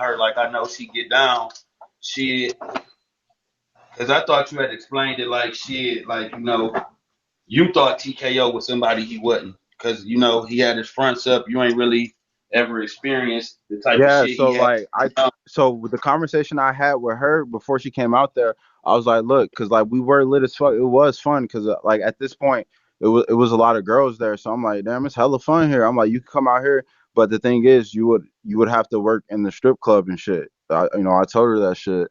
her like I know she get down. She, because I thought you had explained it like shit, like you thought TKO was somebody he wasn't, because he had his fronts up. You ain't really ever experienced the type of Yeah, shit so he had. like so with the conversation I had with her before she came out there, I was like, look, because like we were lit as fuck. It was fun because like at this point it was a lot of girls there, so I'm like, damn, it's hella fun here. I'm like, you can come out here, but the thing is, you would have to work in the strip club and shit. I told her that shit,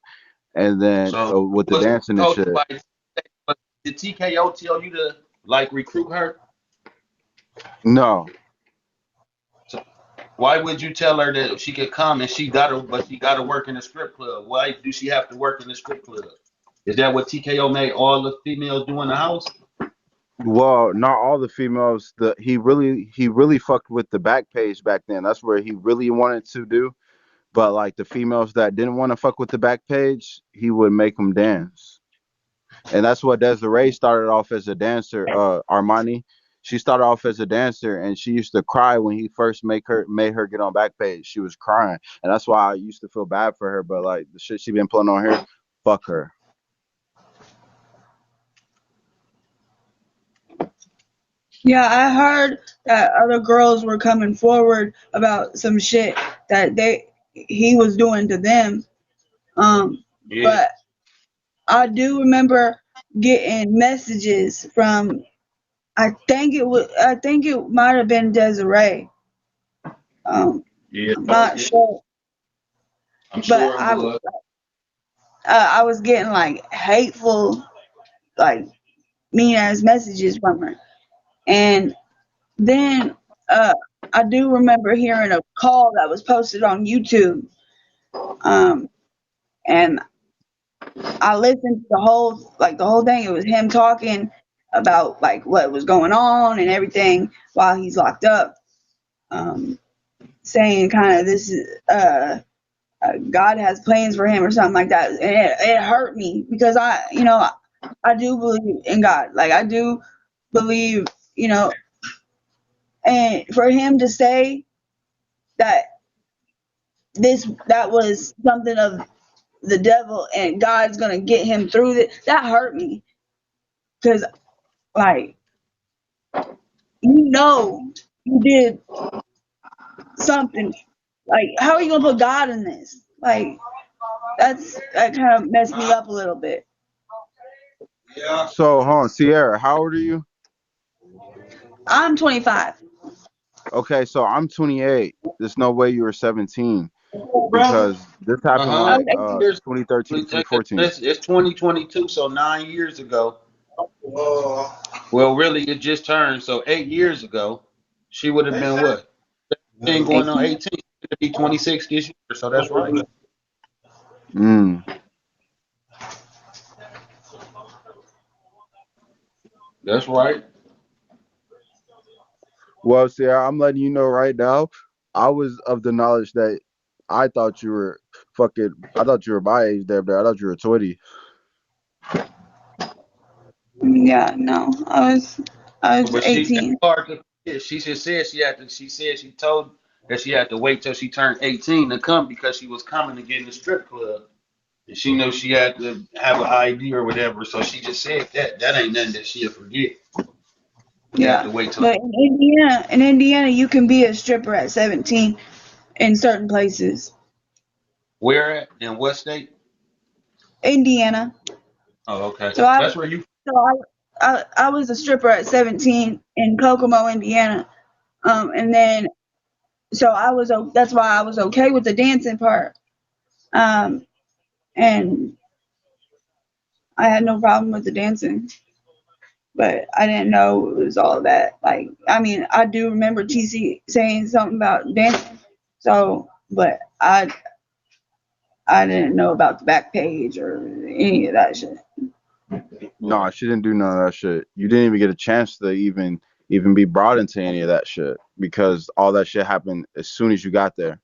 and then So with the was dancing and told you shit. did TKO tell you to like recruit her? No, So why would you tell her that she could come and she gotta work in the strip club? Why do she have to work in the strip club? Is that what TKO made all the females do in the house? well, not all the females. He really fucked with the back page back then. That's where he really wanted to do. But like the females that didn't want to fuck with the back page, he would make them dance. And that's what Desiree started off as a dancer. Armani, she started off as a dancer, and she used to cry when he first made her get on back page. She was crying, and that's why I used to feel bad for her. But like the shit she been pulling on here, fuck her. Yeah, I heard that other girls were coming forward about some shit that he was doing to them. Yeah. But I do remember getting messages from, I think it might have been Desiree. Yeah. I'm not sure, I'm but sure it was. I was getting like hateful, like mean ass messages from her. And then uh, I do remember hearing a call that was posted on YouTube. Um, and I listened to the whole thing. It was him talking about like what was going on and everything while he's locked up. Um, Saying kind of this is God has plans for him or something like that. And it hurt me because I do believe in God. Like I do believe, you know, and for him to say that that was something of the devil and God's gonna get him through it, that hurt me because like you did something. Like how are you gonna put God in this? Like that kind of messed me up a little bit. So, hold on, Sierra, how old are you? I'm 25. Okay, so I'm 28. There's no way you were 17 Brother. because this happened Uh-huh. like Okay. Years. 2013, 2014. It's 2022, so 9 years ago. Well, really, it just turned. So 8 years ago, she would have been what? 10 going on 18. 18. She would be 26 this year. So that's right. Mm. That's right. Well, Sierra, I'm letting you know right now. I was of the knowledge that I thought you were fucking. I thought you were my age there, but I thought you were 20. Yeah, no, I was But that's 18. hard to forget. She just said she said she told that she had to wait till she turned 18 to come because she was coming to get in the strip club. And she knew she had to have an ID or whatever. So she just said that. That ain't nothing that she'll forget. You have to Yeah, wait till but in Indiana, you can be a stripper at 17 in certain places. where at? In what state? Indiana. Oh, okay. So I That's where you so I was a stripper at 17 in Kokomo, Indiana. And then so that's why I was okay with the dancing part. Um, and I had no problem with the dancing, but I didn't know it was all that. Like, I mean, I do remember TC saying something about dancing. So, but I didn't know about the back page or any of that shit. No, she didn't do none of that shit. You didn't even get a chance to even be brought into any of that shit because all that shit happened as soon as you got there.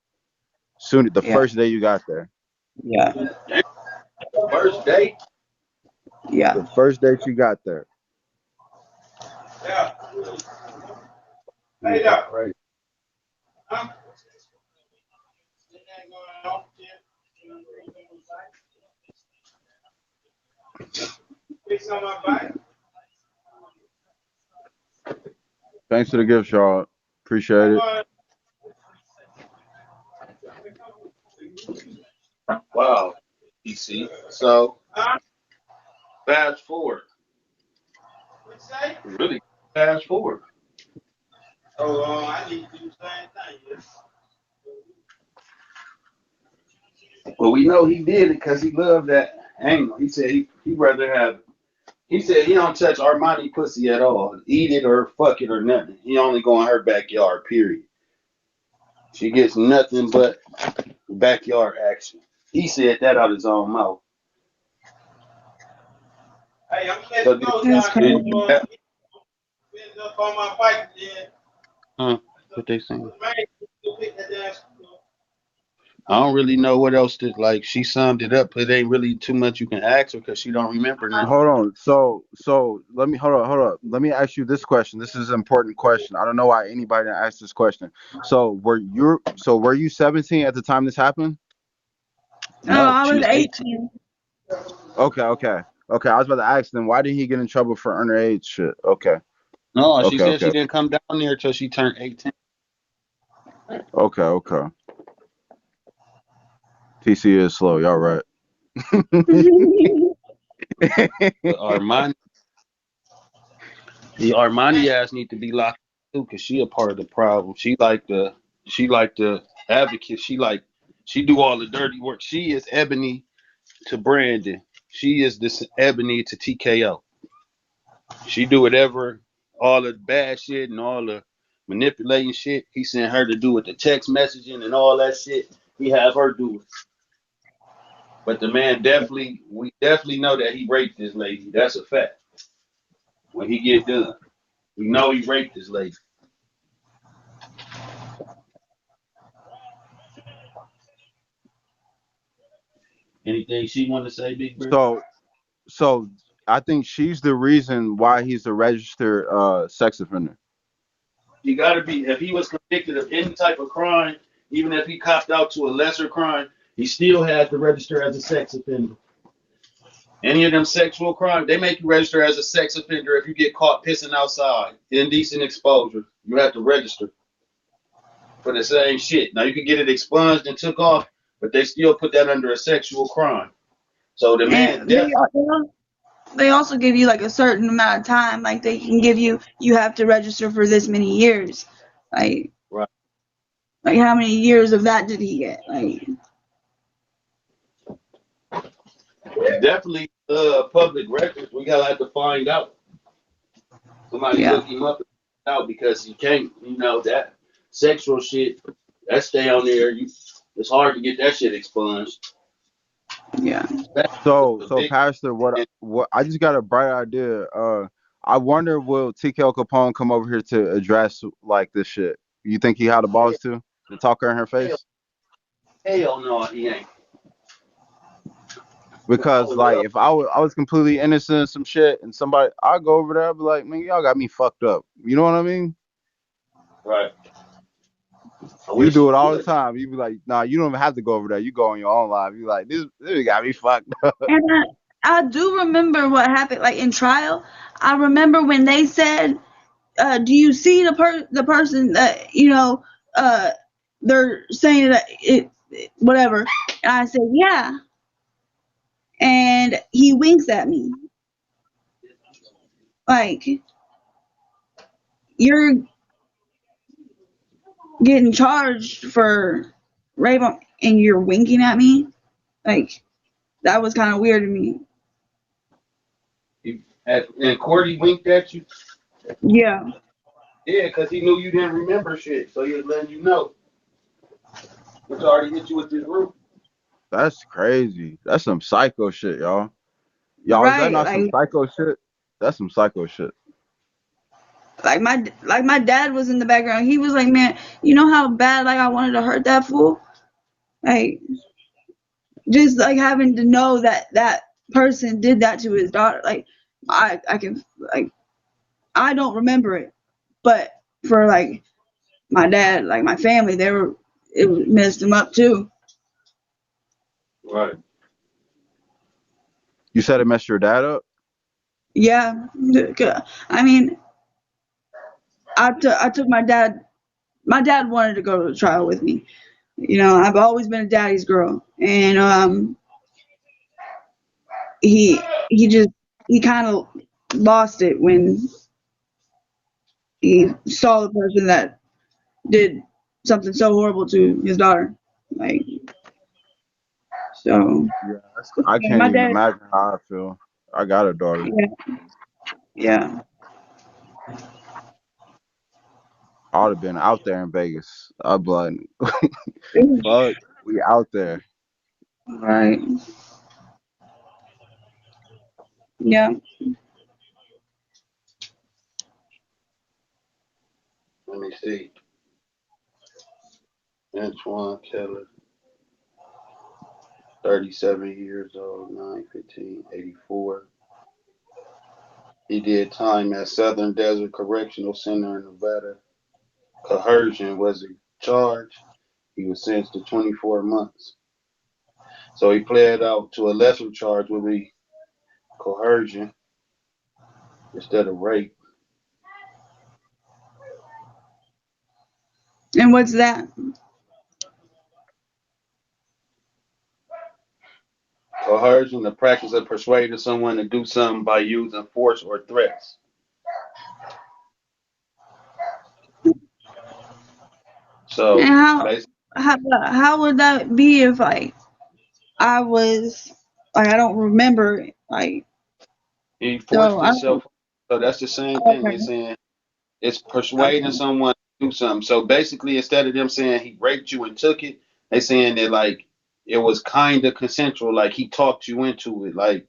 Soon, the Yeah, first day you got there. yeah, first date. yeah. The first day she got there. Yeah, that's right. Thanks for the gift, y'all. Appreciate it. Wow. PC. So fast forward. Really fast forward. Well, we know he did it because he loved that angle. He said he'd rather have. He said he don't touch Armani pussy at all. Eat it or fuck it or nothing. He only go in her backyard. Period. She gets nothing but backyard action. He said that out his own mouth. So That's crazy. what they saying? I don't really know what else to like. She summed it up. It ain't really too much you can ask her because she don't remember nothing. Hold on. So let me hold on. Let me ask you this question. This is an important question. I don't know why anybody didn't ask this question. Were you 17 at the time this happened? Oh, No, I she was was 18. 18. Okay. I was about to ask them why didn't he get in trouble for underage shit? Okay. No, she Okay. said she Okay. didn't come down there till she turned 18. Okay. TC is slow. Y'all right. But the Armani ass need to be locked too because she a part of the problem. She like the advocate. She do all the dirty work. She is Ebony to Brandon. She is this Ebony to TKO. She do whatever, all the bad shit and all the manipulating shit. He sent her to do with the text messaging and all that shit. He have her do it. But the man we definitely know that he raped this lady. That's a fact. When he get done, we know he raped this lady. Anything she want to say, Big Bird? So I think she's the reason why he's a registered sex offender. He got to be. If he was convicted of any type of crime, even if he copped out to a lesser crime, he still had to register as a sex offender. Any of them sexual crimes, they make you register as a sex offender if you get caught pissing outside, indecent exposure. You have to register for the same shit. Now you can get it expunged and took off, but they still put that under a sexual crime. So the man And definitely they also give you like a certain amount of time. Like they can give you have to register for this many years. Like right. like how many years of that did he get? Like Definitely public records. We gotta have to find out. Somebody yeah, look him up and find out because he can't. That sexual shit that stay on there. It's hard to get that shit expunged. yeah. So Pastor, what I just got a bright idea. I wonder will TK Capone come over here to address like this shit? You think he had the balls to talk her in her Hell, face? hell no, he ain't. I Because would like love. if I was completely innocent of some shit and somebody I go over there, I'd be like, man, y'all got me fucked up. You know what I mean? Right. I You wish do he it all the would. time. You be like, nah, you don't even have to go over there. You go on your own live. You like this got me fucked up. And I do remember what happened like in trial. I remember when they said, "Do you see the person that uh, they're saying that it whatever?" And I said, "Yeah," and he winks at me like you're getting charged for rape and you're winking at me. Like that was kind of weird to me. And Cordy winked at you. Yeah, Yeah, because he knew you didn't remember shit, so he was letting you know. Which already hit you with this roof. That's crazy. That's some psycho shit, y'all. Y'all, is that right. not some psycho shit? That's some psycho shit. Like my dad was in the background. He was like, "Man, you know how bad like I wanted to hurt that fool." Like just like having to know that that person did that to his daughter. Like I can like I don't remember it, but for like my dad, like my family, it messed them up too. Right. You said it messed your dad up? Yeah. I mean, I took my dad. My dad wanted to go to the trial with me. You know, I've always been a daddy's girl, and he just he kind of lost it when he saw the person that did something so horrible to his daughter. Like, so Yeah, I yeah, can't my even dad. imagine how I feel. I got a daughter. Yeah, yeah. I would have been out there in Vegas. I'd be like, fuck, we out there. Right. Yeah. Let me see. Antoine Keller, 37 years old, 9/15/84. He did time at Southern Desert Correctional Center in Nevada. Coercion was a charge. He was sentenced to 24 months. So he pled out to a lesser charge would be coercion instead of rape. And what's that? Coercion, the practice of persuading someone to do something by using force or threats. And So basically, how would that be if I was like I don't remember like he so forced I don't himself. So that's the same thing. They're okay saying it's persuading okay someone to do something. So basically, instead of them saying he raped you and took it, they saying that like it was kind of consensual, like he talked you into it, like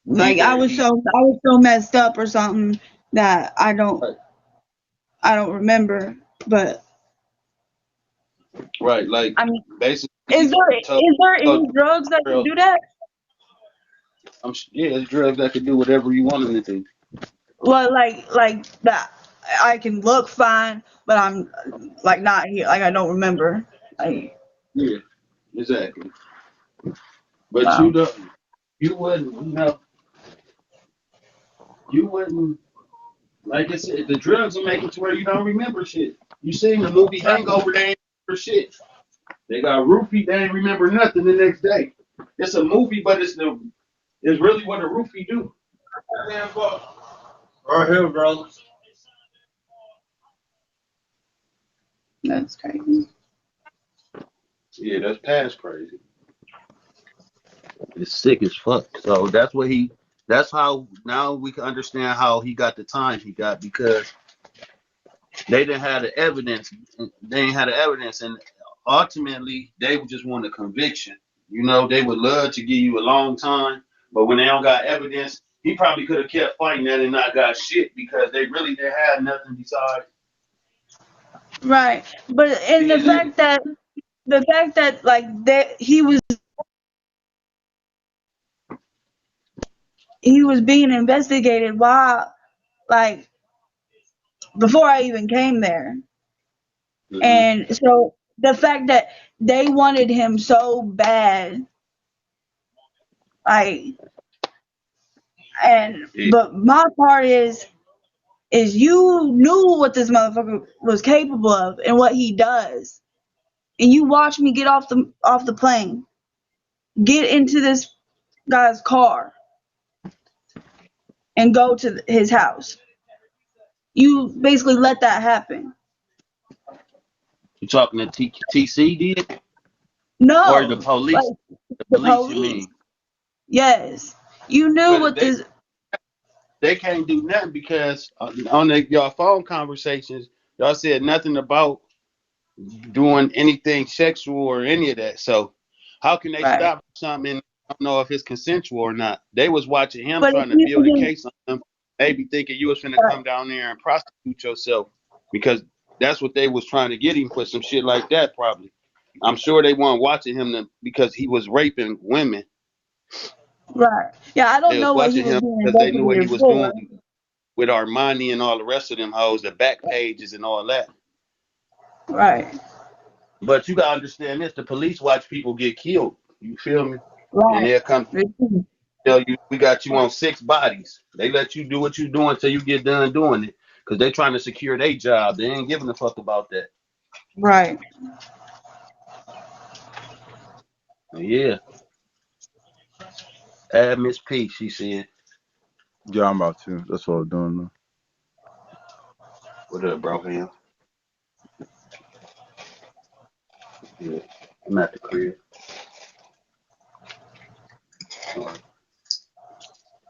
like either he I was so messed up or something that right, I don't remember but right, like I mean basically is told, there told any drugs that can girl, do that yeah, it's drugs that could do whatever you want them to do. well like that I can look fine but I'm like not here like I don't remember like Yeah, exactly. But wow you wouldn't, you wouldn't. Like I said, the drugs will make it to where you don't remember shit. You seen the movie Hangover? They ain't remember shit. They got roofie. They ain't remember nothing the next day. It's a movie, but it's really what a roofie do. Right here, bro. that's crazy Yeah, that's past crazy. It's sick as fuck. So that's what he. That's how now we can understand how he got the time he got because they didn't have the evidence. They ain't had the evidence, and ultimately they would just want a conviction. You know, they would love to give you a long time, but when they don't got evidence, he probably could have kept fighting that and not got shit because they really didn't have nothing besides right but in DNA. the fact that like that he was being investigated while like before I even came there. Mm-hmm. And so the fact that they wanted him so bad, like and Yeah. but my part is you knew what this motherfucker was capable of and what he does. And you watched me get off the plane, get into this guy's car and go to his house. You basically let that happen. You talking to TC did or the No, police? like The the police, you police. mean? Yes. You knew But what this they can't do nothing because on y'all phone conversations, y'all said nothing about doing anything sexual or any of that. So how can they right. stop something? I don't know if it's consensual or not. They was watching him But if trying to you build a didn't case on him, maybe thinking you was finna right, come down there and prostitute yourself because that's what they was trying to get him for some shit like that. Probably, I'm sure they weren't watching him because he was raping women. right. Yeah, I don't They was know what he watching was him being because they knew what he investigated was doing for. with Armani and all the rest of them hoes, the back pages and all that. Right. But you gotta understand this: the police watch people get killed. You feel me? And Right. they'll come They do. tell you we got you on 6 bodies. They let you do what you doing until you get done doing it. Cause they trying to secure their job. They ain't giving a fuck about that. Right. Yeah. Add Miss P, she said. Yeah, I'm about to. That's what I'm doing now. What up, bro, fam? Yeah. I'm at the crib.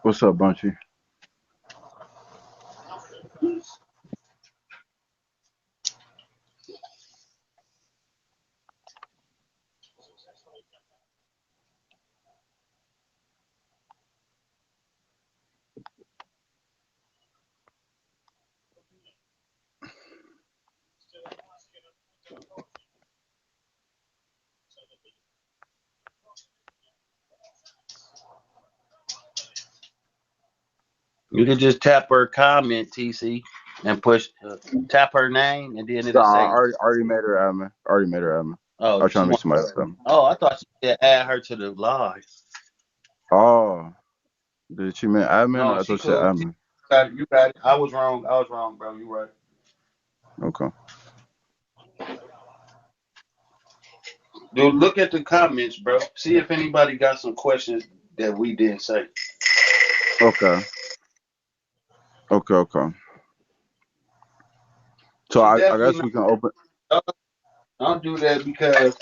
What's up, Bunchy? You can just tap her comment, TC, and push tap her name, and then No, it'll I say, already made her admin. Already made her admin. I "Oh, was trying she to make wants." somebody else admin. Oh, I thought you said add her to the live. Oh, did she mean admin? No, I she thought she said cool. admin. You got it. I was wrong. I was wrong, bro. You right. Okay. Dude, look at the comments, bro. See if anybody got some questions that we didn't say. Okay. Okay. So She I definitely guess not. we can open. Don't do that because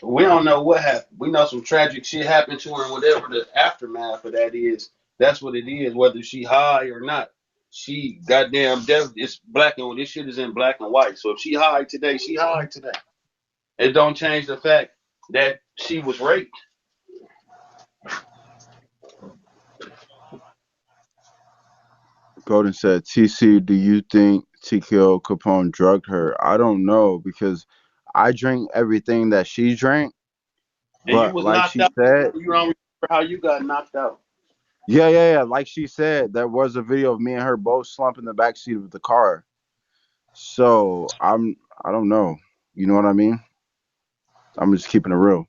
we don't know what happened. We know some tragic shit happened to her, and whatever the aftermath of that is, that's what it is. Whether she high or not, she goddamn deaf. It's black and this shit is in black and white. So if she high today, she high today. It don't change the fact that she was raped. Golden said, TC, do you think TKO Capone drugged her? I don't know because I drank everything that she drank, And you but was like knocked she out. said, You don't remember how you got knocked out. yeah. Like she said, there was a video of me and her both slumped in the back seat of the car. So I don't know. You know what I mean? I'm just keeping it real.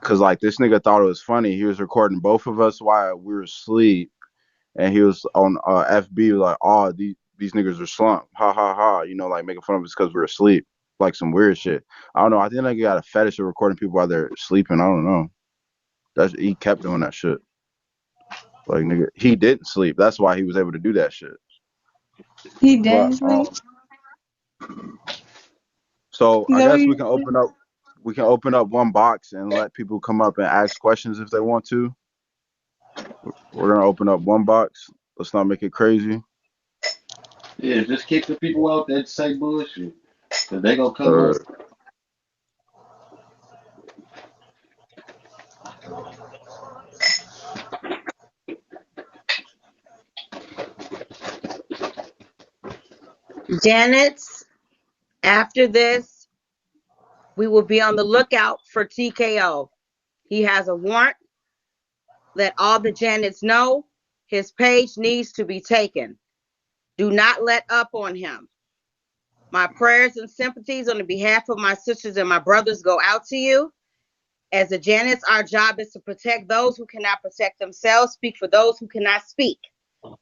Cause like this nigga thought it was funny. He was recording both of us while we were asleep, and he was on FB like, "Oh, these niggas are slumped, ha ha ha," like making fun of us because we were asleep, like some weird shit. I don't know. I think like he got a fetish of recording people while they're sleeping. I don't know. He kept doing that shit. Like nigga, he didn't sleep. That's why he was able to do that shit. He But didn't sleep. so Is I that what guess you we can open up. We can open up one box and let people come up and ask questions if they want to. We're gonna open up one box. Let's not make it crazy. Yeah, just kick the people out that say bullshit. Cause they gonna come Uh, up. Janet's, after this, we will be on the lookout for TKO. He has a warrant. Let all the Janets know his page needs to be taken. Do not let up on him. My prayers and sympathies on the behalf of my sisters and my brothers go out to you. As the Janets, our job is to protect those who cannot protect themselves, speak for those who cannot speak.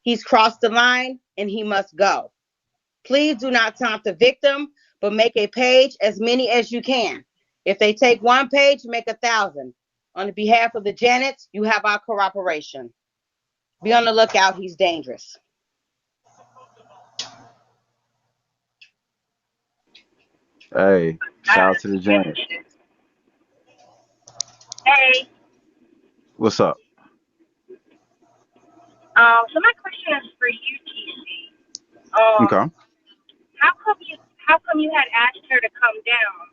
He's crossed the line and he must go. Please do not taunt the victim, but make a page as many as you can. If they take one page, make 1,000. On the behalf of the Janets, you have our cooperation. Be on the lookout. He's dangerous. hey, shout out to the Janet. Hey, What's up? so my question is for you, TC. Okay. How come you had asked her to come down?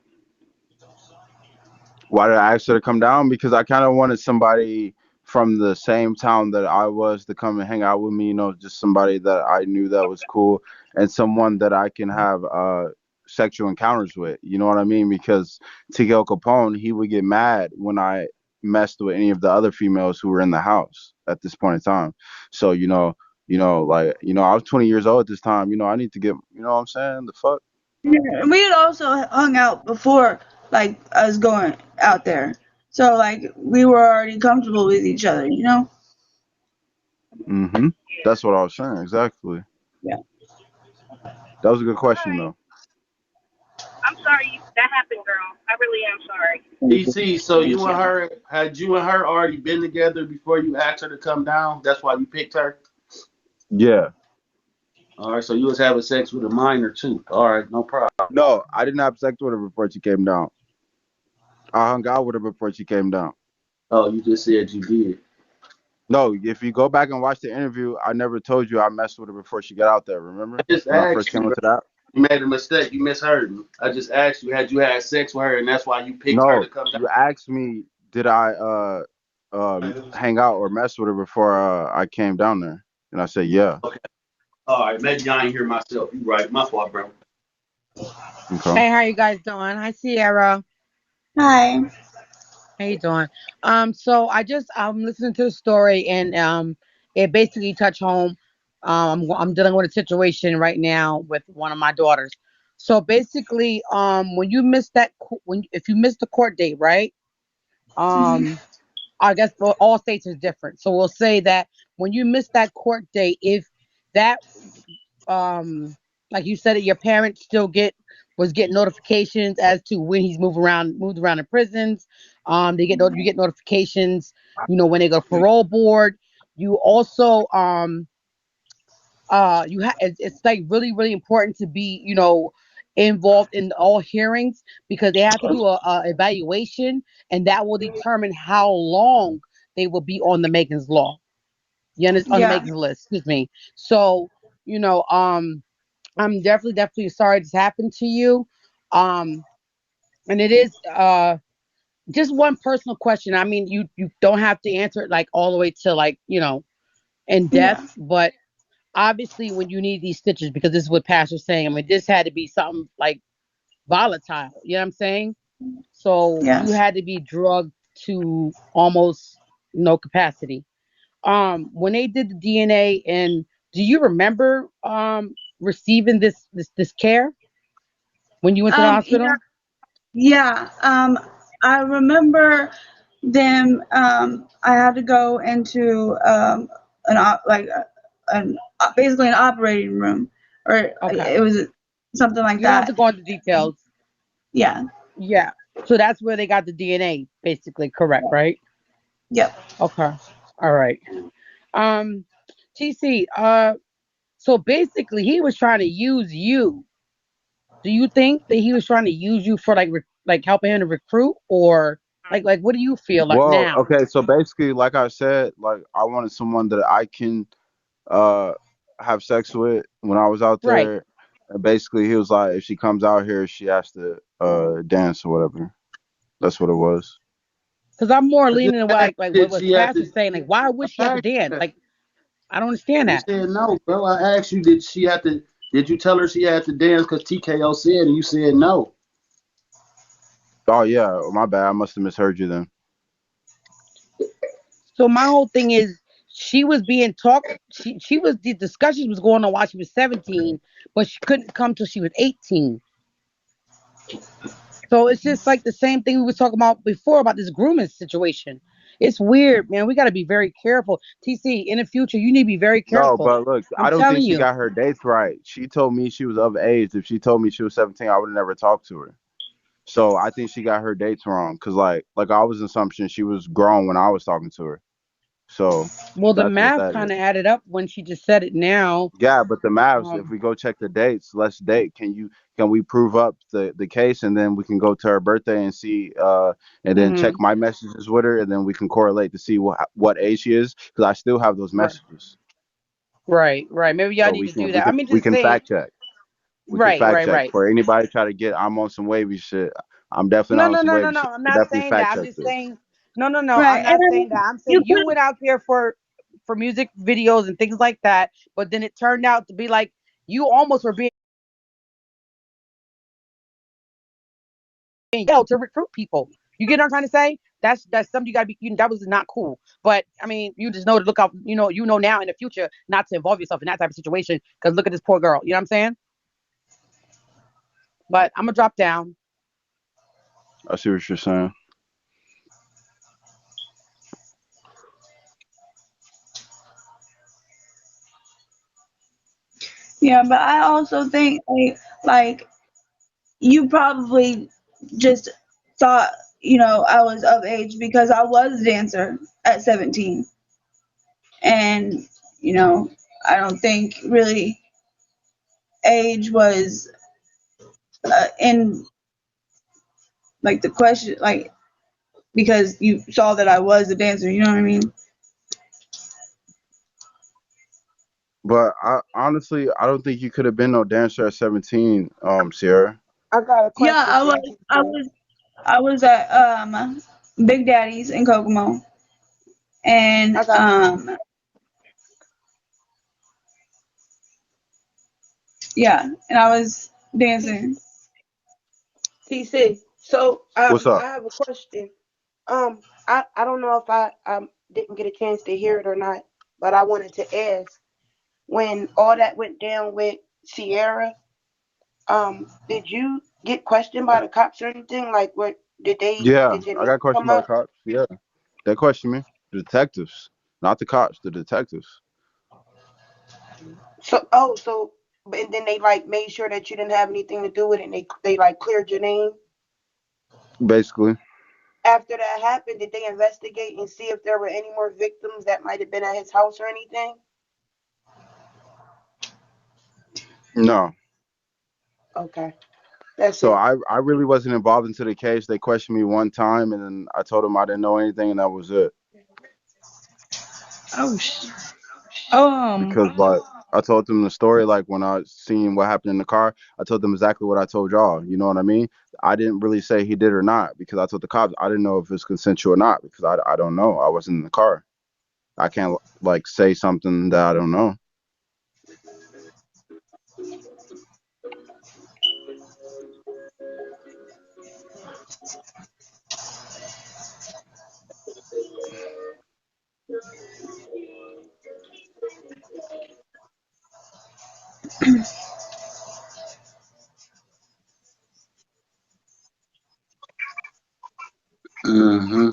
Why did I ask her to come down? Because I kind of wanted somebody from the same town that I was to come and hang out with me. Just somebody that I knew that was cool and someone that I can have sexual encounters with. You know what I mean? Because Tigel Capone, he would get mad when I messed with any of the other females who were in the house at this point in time. So I was 20 years old at this time. I need to get. You know what I'm saying? The fuck. Yeah, we had also hung out before, like us going out there. So like we were already comfortable with each other, you know? Mm-hmm. That's what I was saying. Exactly. Yeah. That was a good All question, right. though. I'm sorry that happened, girl. I really am sorry. Thank you. DC, so Thank you and you. her you and her already been together before you asked her to come down? That's why you picked her? Yeah. All right, so you was having sex with a minor too. All right, no problem. No, I didn't have sex with her before she came down. I hung out with her before she came down. Oh, you just said you did. No, if you go back and watch the interview, I never told you I messed with her before she got out there. I Remember just when I first asked you, came bro. into that? You made a mistake. You misheard me. I just asked you, had you had sex with her, and that's why you picked her to No, come down. you asked me, did I hang out or mess with her before I came down there, and I said yeah. Okay. All right, maybe I ain't hear myself. You right. My fault, bro. Okay. Hey, how you guys doing? Hi, Sierra. Hi. How you doing? So I'm listening to the story, and it basically touched home. I'm dealing with a situation right now with one of my daughters. So basically, when you miss when if you miss the court date, right? Hmm. Um, I guess for all states is different. So we'll say that when you miss that court date, if that like you said, your parents still was getting notifications as to when he's moved around in prisons. You get notifications, when they go to parole board. You also it's like really really important to be involved in all hearings because they have to do a evaluation, and that will determine how long they will be on the Megan's law. On the Yeah. Megan's list, excuse me. So you know I'm definitely sorry this happened to you. Um, and it is just one personal question. I mean, you don't have to answer it like all the way to like in depth, Yeah. but obviously when you need these stitches, because this is what Pastor's saying. I mean, this had to be something like volatile. You know what I'm saying? So you Yes. had to be drugged to almost no capacity. When they did the DNA, and do you remember receiving this care when you went to the Yeah. hospital? Yeah. I remember them. I had to go into an basically an operating room, or Okay. it was something like You don't have to that. go into details. Yeah. Yeah. So that's where they got the DNA, basically. Correct, right? Yep. Okay. All right. Um, TC, so basically he was trying to use you. Do you think that he was trying to use you for like helping him to recruit, or like what do you feel like Well, now? okay, so basically, like I said, like I wanted someone that I can uh have sex with when I was out Right. there. And basically, he was like, if she comes out here, she has to dance or whatever. That's what it was. Because I'm more I just leaning to asked like you, did what she have Pastor's to? saying. Like, why would she I have to asked you dance? that. Like, I don't understand You that. said no, bro. I asked you, did she have to? Did you tell her she had to dance because TKO said, and you said no. Oh yeah, my bad. I must have misheard you then. So my whole thing is she was being talked. She was the discussions was going on while she was 17, but she couldn't come till she was 18. So it's just like the same thing we was talking about before about this grooming situation. It's weird, man. We got to be very careful. TC, in the future, you need to be very No, careful. but look, I'm I don't think telling she you. got her dates right. She told me she was of age. If she told me she was 17, I would have never talked to her. So I think she got her dates wrong. Cause like I was assumption she was grown when I was talking to her. So Well, the that's what math that kind is. of added up when she just said it now. Yeah, but the Mavs, if Um, we go check the dates, let's date. Can we prove up the case and then we can go to her birthday and see and then check mhm. my messages with her and then we can correlate to see what age she is because I still have those Right, messages. right. Maybe y'all So need we to do can we that. I can mean, we just can saying. fact check. We can Right, fact right, check right. for anybody try to get I'm on some wavy shit. I'm definitely not on some wavy No. shit. I'm We can not definitely saying that. fact I'm check just this. saying. No. Right. I'm And not saying that. I'm you saying you went out there for music videos and things like that, but then it turned out to be like you almost were being yelled to recruit people. You get what I'm trying to say? That's something you gotta be. That was not cool. But I mean, you just know to look out. You know now in the future not to involve yourself in that type of situation. Because look at this poor girl. You know what I'm saying? But I'm gonna drop down. I see what you're saying. Yeah, but I also think like you probably just thought, I was of age because I was a dancer at 17. And, you know, I don't think really age was in like the question, like because you saw that I was a dancer, you know what I mean? But I don't think you could have been no dancer at 17, Sierra. I got a Yeah, question for you, TC. I was at Big Daddy's in Kokomo, and I got yeah, and I was dancing. TC. So What's I up? have a question. I don't know if I didn't get a chance to hear it or not, but I wanted to ask when all that went down with Sierra. Did you get questioned by the cops or anything? Like, what Yeah, did your I name got questioned come by the up? cops. Yeah, they questioned me. The detectives, not the cops. The detectives, So, and then they like made sure that you didn't have anything to do with it, and they like cleared your name. basically. After that happened, did they investigate and see if there were any more victims that might have been at his house or anything? No. Okay, that's So it. I really wasn't involved into the case. They questioned me one time, and then I told them I didn't know anything, and that was it. Oh, um, Because like I told them the story, like when I seen what happened in the car, I told them exactly what I told y'all. You know what I mean? I didn't really say he did or not because I told the cops I didn't know if it's consensual or not because I don't know. I wasn't in the car. I can't like say something that I don't know. Mm-hmm.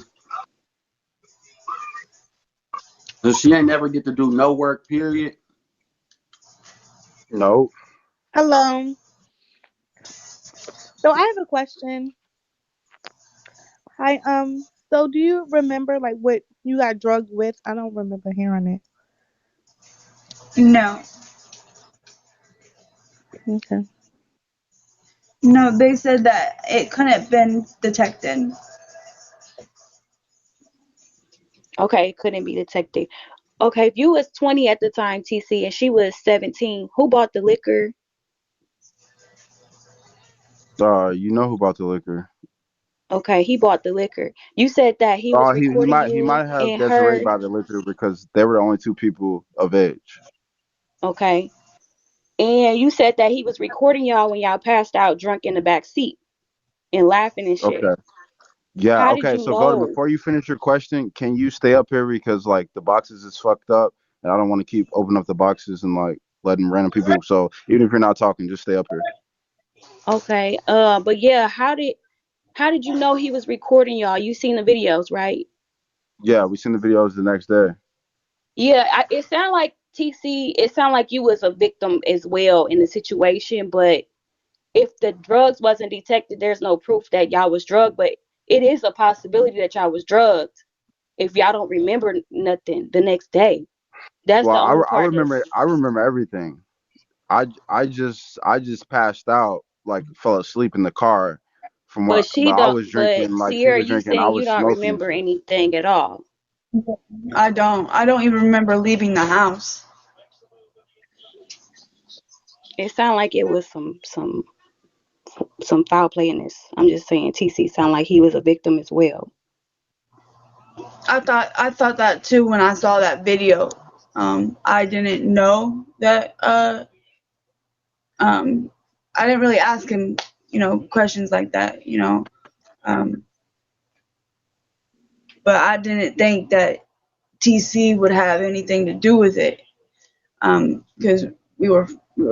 So she ain't never get to do no work, period. No. Hello. So I have a question. Hi. So do you remember like what you got drugged with? I don't remember hearing it. no, Okay. no, they said that it couldn't have been detected. Okay, it couldn't be detected. Okay, if you was 20 at the time, TC, and she was 17, who bought the liquor? You know who bought the liquor? Okay, he bought the liquor. You said that he was recording He you might have and Desiree her. buy the liquor because they were the only two people of age. Okay. And you said that he was recording y'all when y'all passed out drunk in the back seat and laughing and shit. Okay. Yeah. How did Okay. you So Golden, know? before you finish your question, can you stay up here because like the boxes is fucked up and I don't want to keep opening up the boxes and like letting random people. So even if you're not talking, just stay up here. Okay. But yeah, how did you know he was recording y'all? You seen the videos, right? Yeah, we seen the videos the next day. Yeah, it sounded like TC. It sounded like you was a victim as well in the situation. But if the drugs wasn't detected, there's no proof that y'all was drugged. But it is a possibility that y'all was drugged if y'all don't remember nothing the next day. That's Well, the only part that's. I remember everything. I just passed out, like fell asleep in the car from But what she but I don't. was But drinking, like she Sierra, was you drinking, I saying you was don't smoking. remember anything at all. I don't even remember leaving the house. It sounded like it was some foul play in this. I'm just saying, TC sounded like he was a victim as well. I thought that too when I saw that video. I didn't know that. Um, I didn't really ask him, questions like that. Um, but I didn't think that TC would have anything to do with it. Because we were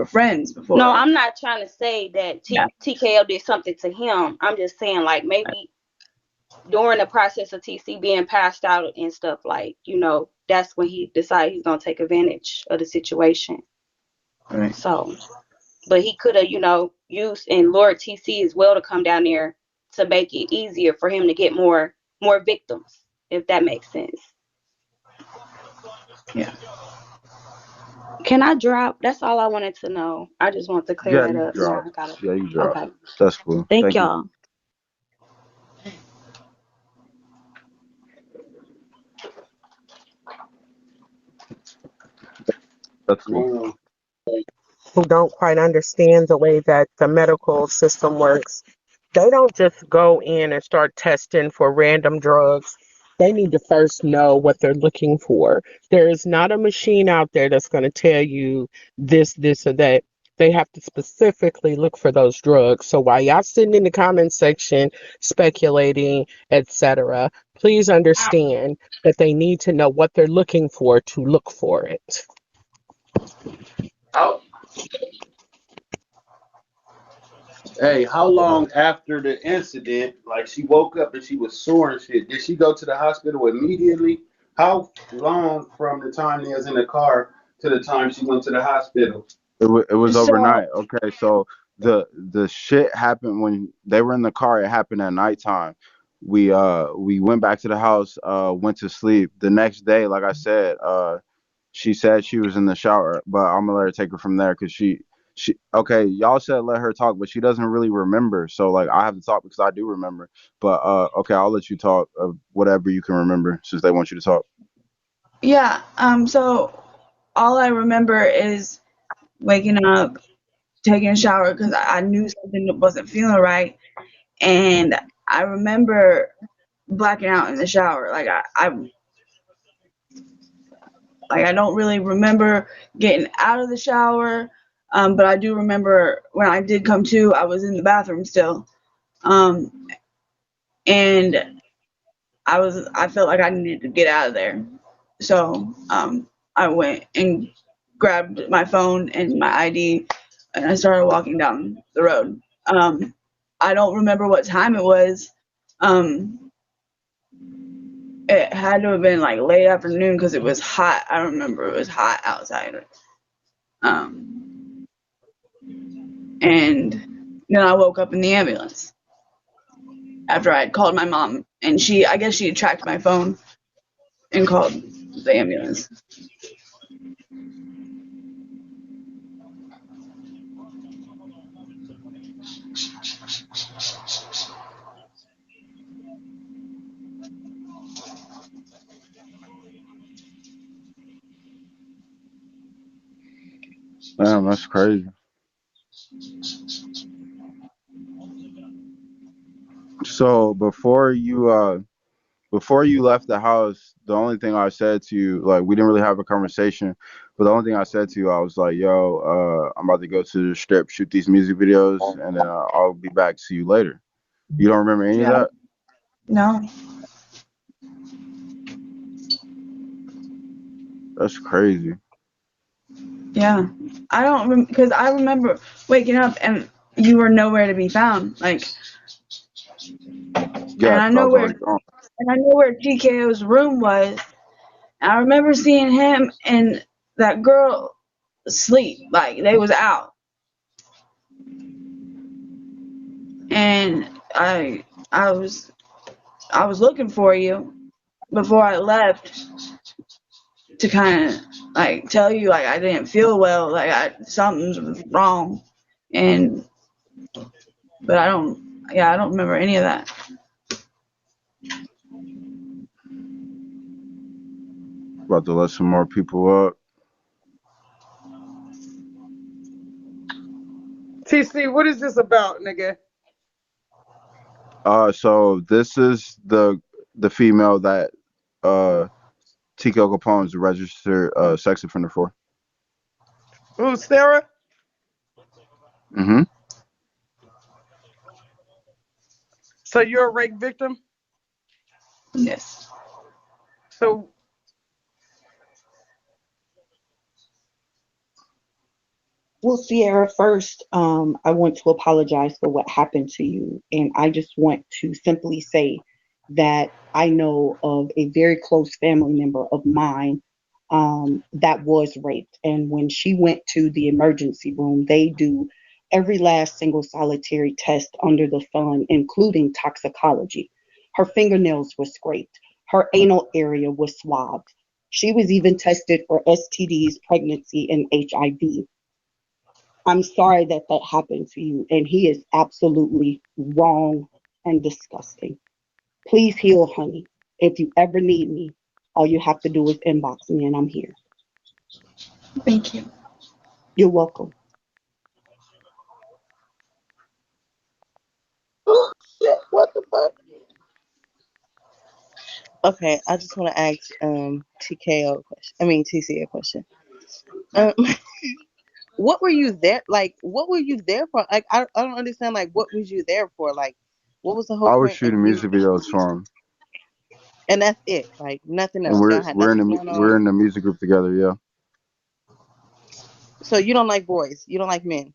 friends No, before. I'm not trying to say that Yeah. TKO did something to him. I'm just saying, like, maybe during the process of TC being passed out and stuff, like, that's when he decided he's going to take advantage of the situation. Right. So, but he could have, used and lured TC as well to come down there to make it easier for him to get more victims, if that makes sense. Yeah. Can I drop? That's all I wanted to know. I just want to clear Yeah, that you up. drop. Now I got it. Yeah, you drop. Okay. That's cool. Thank Thank you. y'all. That's cool. Who don't quite understand the way that the medical system works. They don't just go in and start testing for random drugs. They need to first know what they're looking for. There is not a machine out there that's going to tell you this, or that. They have to specifically look for those drugs. So while y'all sitting in the comment section speculating, etc., please understand that they need to know what they're looking for to look for it. How, hey, how long after the incident, like she woke up and she was sore and shit, did she go to the hospital immediately? How long from the time they was in the car to the time she went to the hospital? It was So overnight. Okay, so the shit happened when they were in the car. It happened at nighttime. We went back to the house. Went to sleep. The next day, like I said, she said she was in the shower, but I'm gonna let her take it from there because she okay. Y'all said let her talk, but she doesn't really remember. So like I have to talk because I do remember. But okay, I'll let you talk of whatever you can remember since they want you to talk. yeah. So all I remember is waking up, taking a shower because I knew something wasn't feeling right, and I remember blacking out in the shower. Like I don't really remember getting out of the shower, but I do remember when I did come to, I was in the bathroom still, um, and I felt like I needed to get out of there, so I went and grabbed my phone and my ID, and I started walking down the road. I don't remember what time it was. Um, it had to have been like late afternoon because it was hot. I remember it was hot outside. Um, and then I woke up in the ambulance after I had called my mom, and I guess she had tracked my phone and called the ambulance. Damn, that's crazy. So before you left the house, the only thing I said to you, like we didn't really have a conversation, but the only thing I said to you, I was like, "Yo, I'm about to go to the strip, shoot these music videos, and then I'll be back. See you later." You don't remember any of Yeah, that? no, That's crazy. yeah, I don't because I remember waking up and you were nowhere to be found. Like, and Yeah, because I was already gone. I know where TKO's room was. And I remember seeing him and that girl sleep, like they was out, and I was looking for you before I left to kind of like tell you like I didn't feel well, like something's wrong, and but I don't remember any of that. About to let some more people up. TC, what is this about, nigga? So this is the female that uh Tico Capone is a registered sex offender for. Who's Sarah? Mm-hmm. So you're a rape victim? Yes. So Well, Sierra, first, I want to apologize for what happened to you. And I just want to simply say that I know of a very close family member of mine that was raped. And when she went to the emergency room, they do every last single solitary test under the sun, including toxicology. Her fingernails were scraped. Her anal area was swabbed. She was even tested for STDs, pregnancy, and HIV. I'm sorry that that happened to you, and he is absolutely wrong and disgusting. Please heal, honey. If you ever need me, all you have to do is inbox me, and I'm here. Thank you. You're welcome. Shit, what the fuck? Okay, I just want to ask TKO a question. I mean TC a question. Um, what were you there like? What were you there for? Like, I don't understand. Like, what was you there for? Like, what was the whole I was point of shooting you? music videos for him, And that's it. Like nothing and else. Y'all had nothing going we're on. in the music group together. Yeah. So you don't like boys. You don't like men.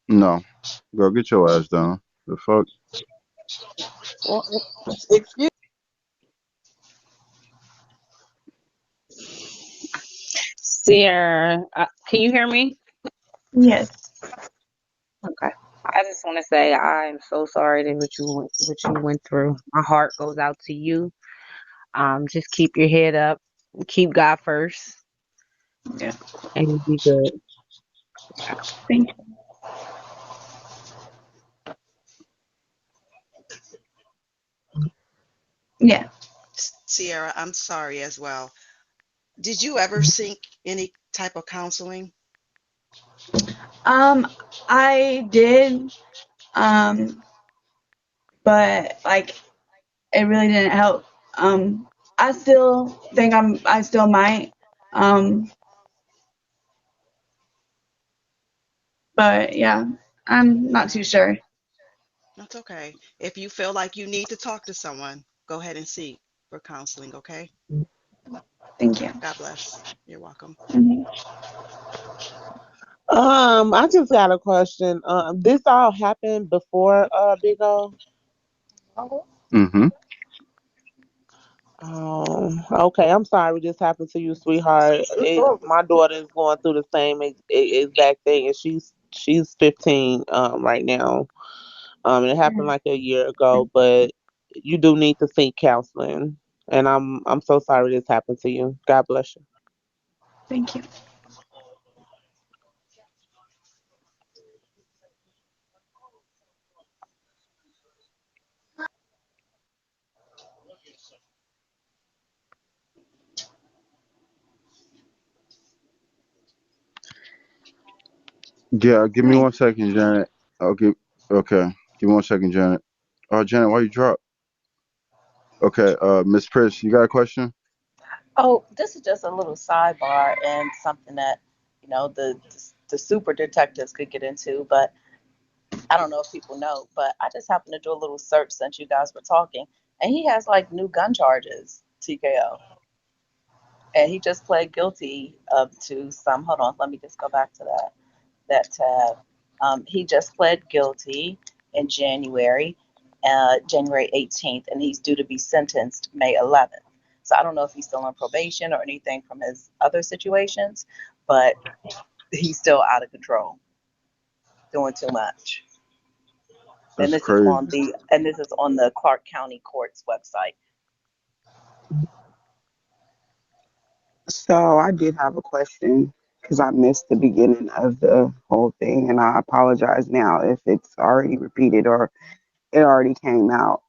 No, girl, get your ass down. The fuck. Well, excuse. Sierra, can you hear me? Yes. Okay. I just want to say I'm so sorry that what you went through. My heart goes out to you. Just keep your head up, keep God first, Yeah. and you'll be good. Thank you. Yeah. Sierra, I'm sorry as well. Did you ever seek any type of counseling? Um, I did. Um, but like it really didn't help. I still think I still might. Um, but yeah, I'm not too Right. sure. That's okay. If you feel like you need to talk to someone, go ahead and seek for counseling, okay? Thank you. God bless. You're welcome. Mhm. I just got a question. This all happened before Big O. Mm-hmm. Okay. I'm sorry this happened to you, sweetheart. My daughter is going through the same exact thing, and she's 15 right now. And it happened like a year ago, but you do need to seek counseling. And I'm so sorry this happened to you. God bless you. Thank you. Yeah, give me Hi. 1 second, Janet. Okay, okay. Give me 1 second, Janet. Oh, Janet, why you drop? Okay, Miss Pris, you got a question? Oh, this is just a little sidebar and something that, the super detectives could get into, but I don't know if people know, but I just happened to do a little search since you guys were talking, and he has like new gun charges, TKO, and he just pled guilty to some. Hold on, let me just go back to that tab. He just pled guilty in January, January 18th, and he's due to be sentenced May 11th. So I don't know if he's still on probation or anything from his other situations, but he's still out of control, doing too much. And That's this is crazy. on the Clark County Court's website. So I did have a question because I missed the beginning of the whole thing, and I apologize now if it's already repeated or it already came out.